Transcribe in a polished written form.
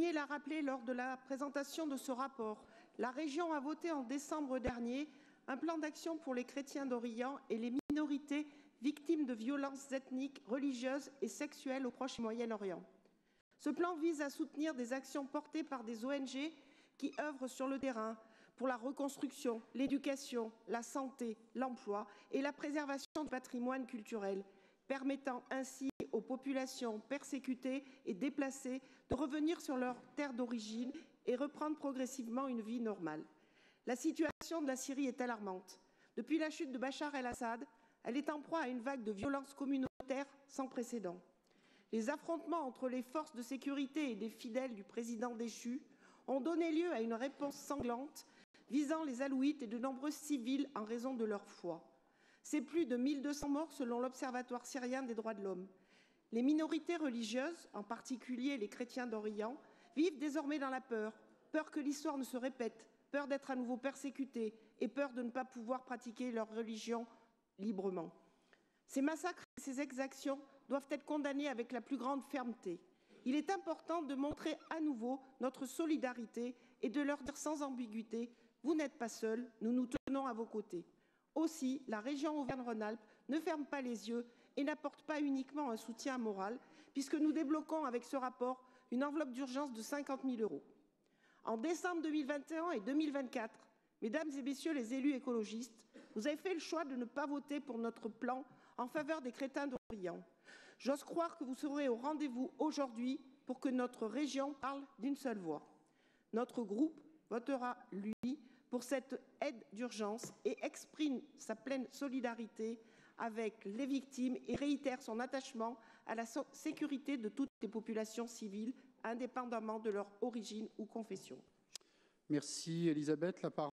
Denis l'a rappelé lors de la présentation de ce rapport, la région a voté en décembre dernier un plan d'action pour les chrétiens d'Orient et les minorités victimes de violences ethniques, religieuses et sexuelles au Proche et Moyen-Orient. Ce plan vise à soutenir des actions portées par des ONG qui œuvrent sur le terrain pour la reconstruction, l'éducation, la santé, l'emploi et la préservation du patrimoine culturel, permettant ainsi aux populations persécutées et déplacées de revenir sur leur terre d'origine et reprendre progressivement une vie normale. La situation de la Syrie est alarmante. Depuis la chute de Bachar el-Assad, elle est en proie à une vague de violences communautaires sans précédent. Les affrontements entre les forces de sécurité et des fidèles du président déchu ont donné lieu à une réponse sanglante visant les Alouites et de nombreux civils en raison de leur foi. C'est plus de 1200 morts selon l'Observatoire syrien des droits de l'homme. Les minorités religieuses, en particulier les chrétiens d'Orient, vivent désormais dans la peur, peur que l'histoire ne se répète, peur d'être à nouveau persécutés et peur de ne pas pouvoir pratiquer leur religion librement. Ces massacres et ces exactions doivent être condamnés avec la plus grande fermeté. Il est important de montrer à nouveau notre solidarité et de leur dire sans ambiguïté « Vous n'êtes pas seuls, nous nous tenons à vos côtés ». Aussi, la région Auvergne-Rhône-Alpes ne ferme pas les yeux et n'apporte pas uniquement un soutien moral, puisque nous débloquons avec ce rapport une enveloppe d'urgence de 50 000 €. En décembre 2021 et 2024, mesdames et messieurs les élus écologistes, vous avez fait le choix de ne pas voter pour notre plan en faveur des chrétiens d'Orient. J'ose croire que vous serez au rendez-vous aujourd'hui pour que notre région parle d'une seule voix. Notre groupe votera, lui, pour cette aide d'urgence et exprime sa pleine solidarité avec les victimes et réitère son attachement à la sécurité de toutes les populations civiles, indépendamment de leur origine ou confession. Merci Elisabeth. La parole